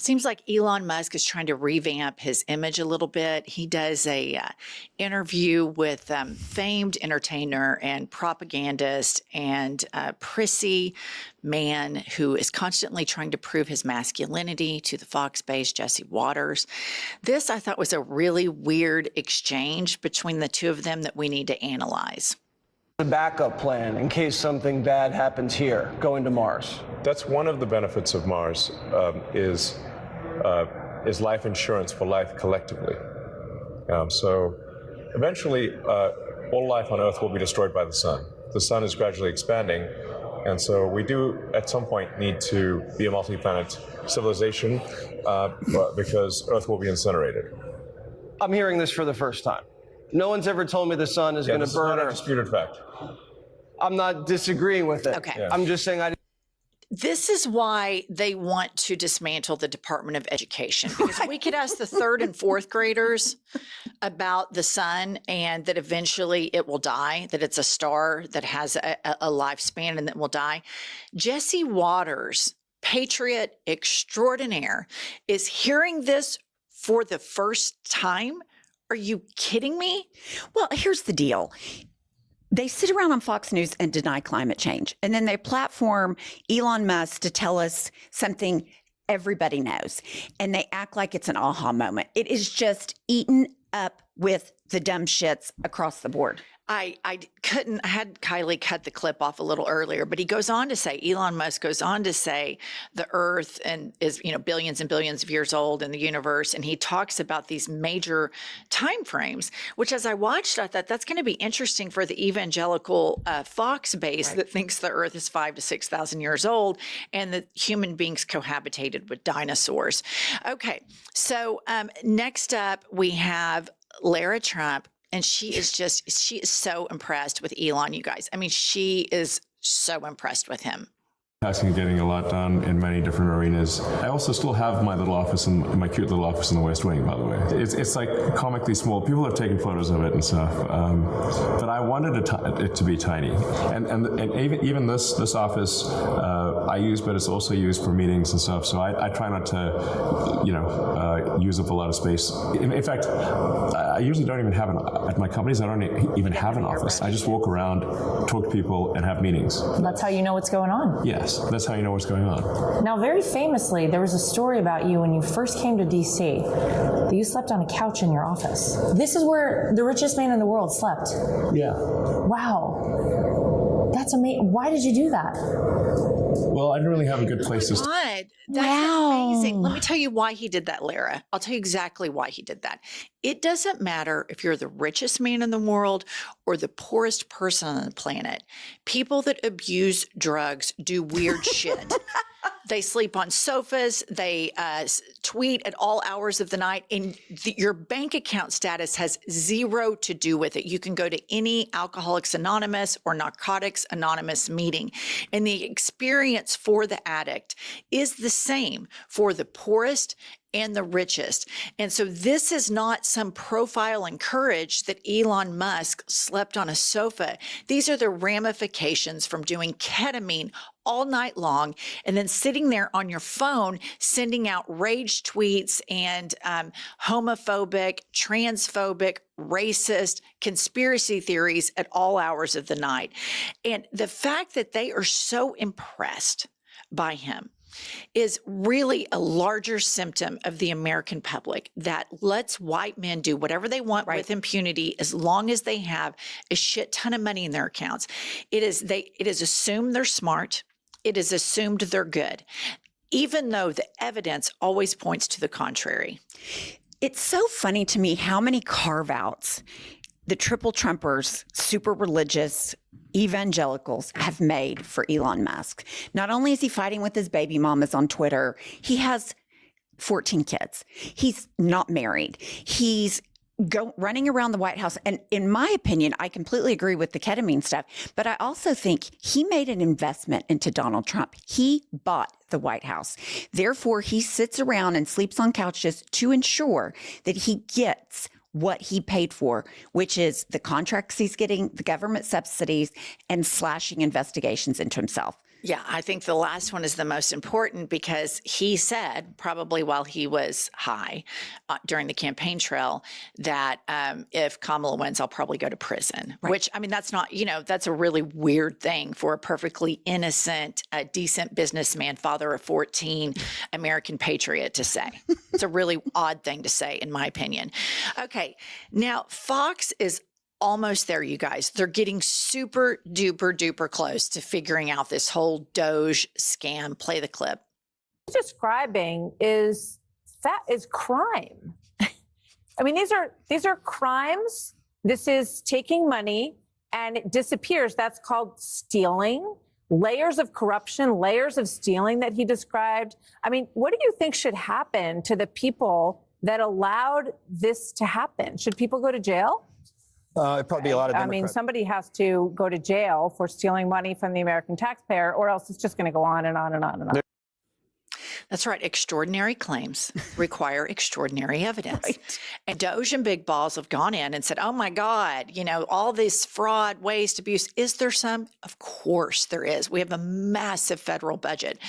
Seems like Elon Musk is trying to revamp his image a little bit. He does a interview with famed entertainer and propagandist and prissy man who is constantly trying to prove his masculinity to the Fox-based Jesse Waters. This, I thought, was a really weird exchange between the two of them that we need to analyze. A backup plan in case something bad happens here, going to Mars. That's one of the benefits of Mars, is life insurance for life collectively. So eventually, all life on Earth will be destroyed by the sun. The sun is gradually expanding, and so we do at some point need to be a multi-planet civilization because Earth will be incinerated. I'm hearing this for the first time. No one's ever told me the sun is going to burn Earth. This is not a disputed fact. I'm not disagreeing with it. Okay. Yeah. I'm just saying This is why they want to dismantle the Department of Education, because we could ask the 3rd and 4th graders about the sun and that eventually it will die, that it's a star that has a lifespan and that will die. Jesse Waters, patriot extraordinaire, is hearing this for the first time. Are you kidding me? Well, here's the deal. They sit around on Fox News and deny climate change. And then they platform Elon Musk to tell us something everybody knows. And they act like it's an aha moment. It is just eaten up with the dumb shits across the board. I had Kylie cut the clip off a little earlier, but he goes on to say, Elon Musk goes on to say the Earth is billions and billions of years old in the universe. And he talks about these major time frames, which as I watched, I thought that's going to be interesting for the evangelical Fox base that thinks the Earth is 5,000 to 6,000 years old and that human beings cohabitated with dinosaurs. Okay, so next up we have Lara Trump. And she is so impressed with Elon, you guys. I mean, she is so impressed with him. Asking, getting a lot done in many different arenas. I also still have my little office, my cute little office in the West Wing, by the way. It's like comically small. People have taken photos of it and stuff, but I wanted it to be tiny. And even this office I use, but it's also used for meetings and stuff. So I try not to, use up a lot of space. In fact, I usually don't even have at my companies. I don't even have an office. I just walk around, talk to people, and have meetings. That's how you know what's going on. Yes. That's how you know what's going on. Now, very famously, there was a story about you when you first came to D.C. that you slept on a couch in your office. This is where the richest man in the world slept. Yeah. Wow. That's amazing. Why did you do that? Well, I didn't really have a good place to stay. That's amazing. Let me tell you why he did that, Lara. I'll tell you exactly why he did that. It doesn't matter if you're the richest man in the world or the poorest person on the planet. People that abuse drugs do weird shit. They sleep on sofas. They tweet at all hours of the night. And your bank account status has zero to do with it. You can go to any Alcoholics Anonymous or Narcotics Anonymous meeting. And the experience for the addict is the same for the poorest and the richest. And so this is not some profile and courage that Elon Musk slept on a sofa. These are the ramifications from doing ketamine all night long and then sitting there on your phone sending out rage tweets and homophobic, transphobic, racist conspiracy theories at all hours of the night. And the fact that they are so impressed by him is really a larger symptom of the American public that lets white men do whatever they want with impunity as long as they have a shit ton of money in their accounts. It is assumed they're smart. It is assumed they're good, even though the evidence always points to the contrary. It's so funny to me how many carve-outs the triple Trumpers, super religious evangelicals have made for Elon Musk. Not only is he fighting with his baby mamas on Twitter, he has 14 kids. He's not married. He's running around the White House. And in my opinion, I completely agree with the ketamine stuff, but I also think he made an investment into Donald Trump. He bought the White House. Therefore, he sits around and sleeps on couches to ensure that he gets what he paid for, which is the contracts he's getting, the government subsidies, and slashing investigations into himself. Yeah, I think the last one is the most important because he said, probably while he was high during the campaign trail, that if Kamala wins, I'll probably go to prison. Right. Which, I mean, that's not, that's a really weird thing for a perfectly innocent, decent businessman, father of 14, American patriot to say. It's a really odd thing to say, in my opinion. Okay, now Fox is almost there, you guys. They're getting super duper duper close to figuring out this whole Doge scam. Play the clip. Describing is crime. I mean, these are crimes. This is taking money and it disappears. That's called stealing. Layers of corruption, layers of stealing that he described. I mean, what do you think should happen to the people that allowed this to happen? Should people go to jail? It'd probably be a lot of Democrats. I mean, somebody has to go to jail for stealing money from the American taxpayer, or else it's just going to go on and on and on and on. That's right. Extraordinary claims require extraordinary evidence. Right. And Doge and Big Balls have gone in and said, oh my God, all this fraud, waste, abuse. Is there some? Of course there is. We have a massive federal budget.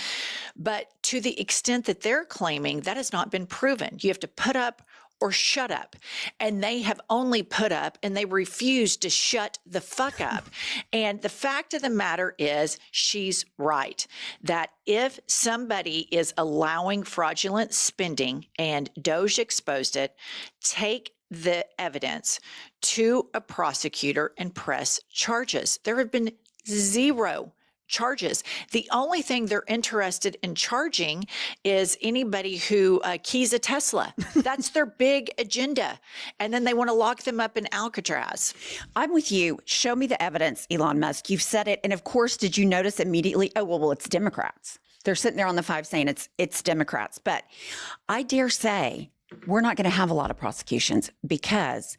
But to the extent that they're claiming, that has not been proven. You have to put up or shut up. And they have only put up and they refuse to shut the fuck up. And the fact of the matter is, she's right, that if somebody is allowing fraudulent spending, and Doge exposed it, take the evidence to a prosecutor and press charges. There have been zero charges. The only thing they're interested in charging is anybody who keys a Tesla. That's their big agenda. And then they want to lock them up in Alcatraz. I'm with you. Show me the evidence, Elon Musk. You've said it. And of course, did you notice immediately? Oh, well, it's Democrats. They're sitting there on the 5 saying it's Democrats. But I dare say we're not going to have a lot of prosecutions because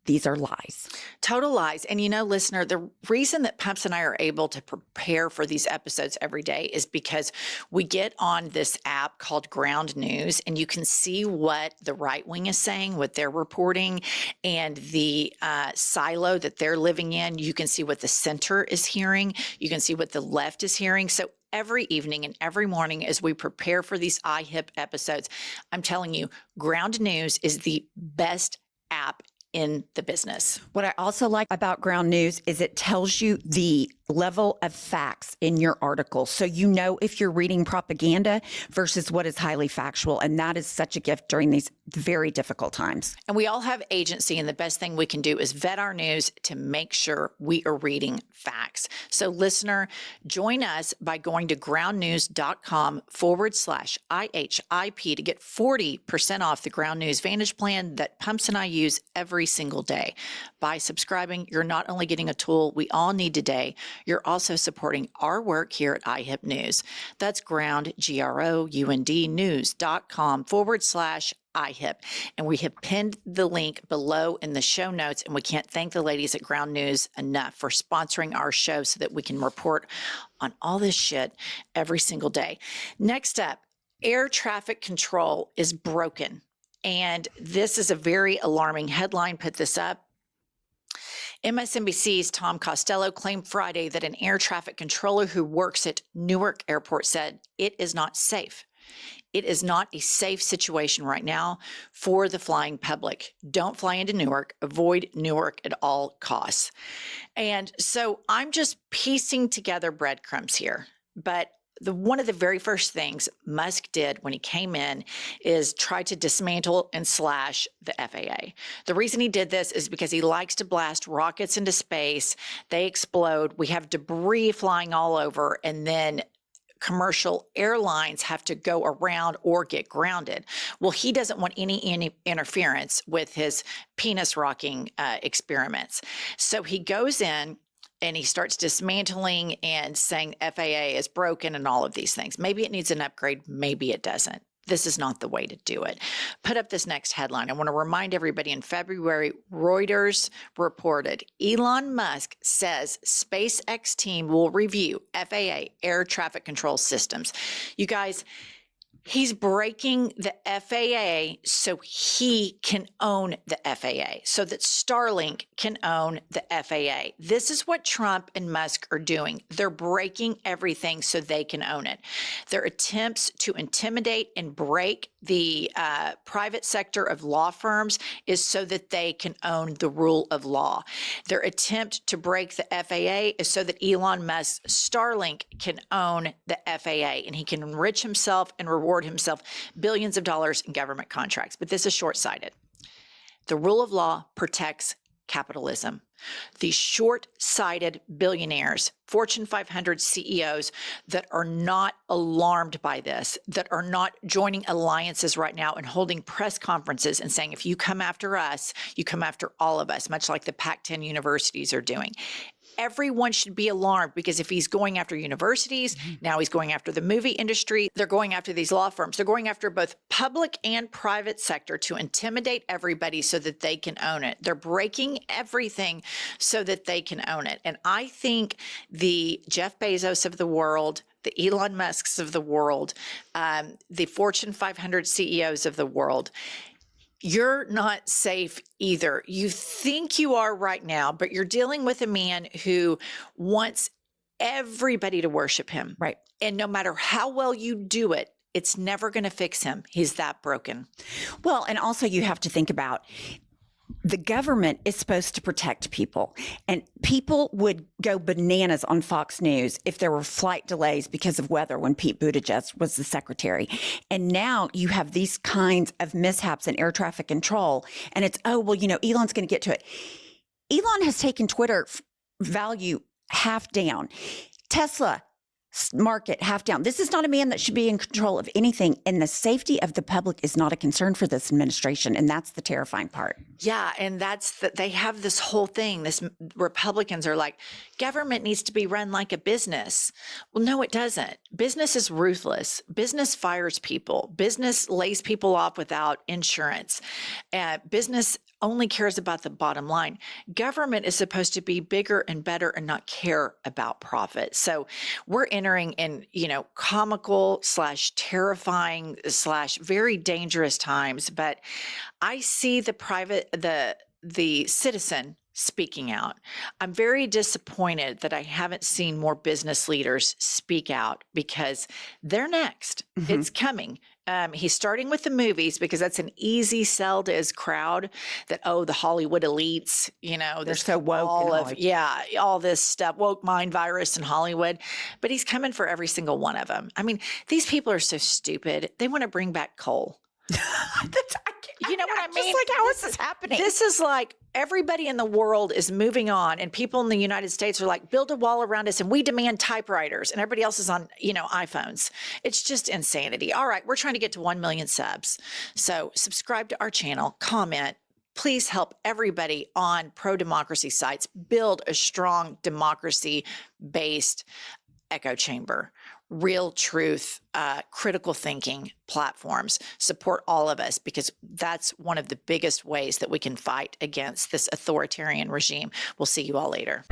these are lies. Total lies. And listener, the reason that Pumps and I are able to prepare for these episodes every day is because we get on this app called Ground News, and you can see what the right wing is saying, what they're reporting, and the silo that they're living in. You can see what the center is hearing. You can see what the left is hearing. So every evening and every morning as we prepare for these IHIP episodes, I'm telling you, Ground News is the best app in the business. What I also like about Ground News is it tells you the level of facts in your article. So you know if you're reading propaganda versus what is highly factual. And that is such a gift during these very difficult times. And we all have agency. And the best thing we can do is vet our news to make sure we are reading facts. So listener, join us by going to groundnews.com/IHIP to get 40% off the Ground News Vantage plan that Pumps and I use every single day. By subscribing, you're not only getting a tool we all need today, you're also supporting our work here at IHIP News. That's ground, GROUND news.com/IHIP. And we have pinned the link below in the show notes. And we can't thank the ladies at Ground News enough for sponsoring our show so that we can report on all this shit every single day. Next up, air traffic control is broken. And this is a very alarming headline. Put this up. MSNBC's Tom Costello claimed Friday that an air traffic controller who works at Newark Airport said it is not safe. It is not a safe situation right now for the flying public. Don't fly into Newark. Avoid Newark at all costs. And so I'm just piecing together breadcrumbs here. But one of the very first things Musk did when he came in is try to dismantle and slash the FAA. The reason he did this is because he likes to blast rockets into space. They explode. We have debris flying all over, and then commercial airlines have to go around or get grounded. Well, he doesn't want any interference with his penis rocking experiments. So he goes in and he starts dismantling and saying FAA is broken and all of these things. Maybe it needs an upgrade. Maybe it doesn't. This is not the way to do it. Put up this next headline. I want to remind everybody in February, Reuters reported Elon Musk says SpaceX team will review FAA air traffic control systems. You guys, He's breaking the FAA so he can own the FAA, so that Starlink can own the FAA. This is what Trump and Musk are doing. They're breaking everything so they can own it. Their attempts to intimidate and break the private sector of law firms is so that they can own the rule of law. Their attempt to break the FAA is so that Elon Musk's Starlink can own the FAA and he can enrich himself and reward himself billions of dollars in government contracts. But this is short-sighted. The rule of law protects capitalism. These short-sighted billionaires, Fortune 500 CEOs that are not alarmed by this, that are not joining alliances right now and holding press conferences and saying, if you come after us, you come after all of us, much like the Pac-10 universities are doing. Everyone should be alarmed, because if he's going after universities, now he's going after the movie industry, they're going after these law firms. They're going after both public and private sector to intimidate everybody so that they can own it. They're breaking everything so that they can own it. And I think the Jeff Bezos of the world, the Elon Musks of the world, the Fortune 500 CEOs of the world, you're not safe either. You think you are right now, but you're dealing with a man who wants everybody to worship him. Right. And no matter how well you do it, it's never going to fix him. He's that broken. Well, and also you have to think about the government is supposed to protect people, and people would go bananas on Fox News if there were flight delays because of weather when Pete Buttigieg was the secretary. And now you have these kinds of mishaps in air traffic control, and it's, oh, well, Elon's going to get to it. Elon has taken Twitter value half down. Tesla market half down. This is not a man that should be in control of anything. And the safety of the public is not a concern for this administration. And that's the terrifying part. Yeah. And that's that they have this whole thing. This Republicans are like, government needs to be run like a business. Well, no, it doesn't. Business is ruthless. Business fires people. Business lays people off without insurance. Business only cares about the bottom line. Government is supposed to be bigger and better and not care about profit. So we're entering in, comical / terrifying / very dangerous times. But I see the citizen speaking out. I'm very disappointed that I haven't seen more business leaders speak out, because they're next. Mm-hmm. It's coming. He's starting with the movies because that's an easy sell to his crowd that, the Hollywood elites, they're so woke. All this stuff, woke mind virus in Hollywood. But he's coming for every single one of them. I mean, these people are so stupid. They want to bring back coal. You know what I mean? Just like, how is this happening? This is like everybody in the world is moving on, and people in the United States are like, build a wall around us and we demand typewriters, and everybody else is on, iPhones. It's just insanity. All right. We're trying to get to 1 million subs. So subscribe to our channel, comment. Please help everybody on pro-democracy sites build a strong democracy-based echo chamber. Real truth, critical thinking platforms. Support all of us, because that's one of the biggest ways that we can fight against this authoritarian regime. We'll see you all later.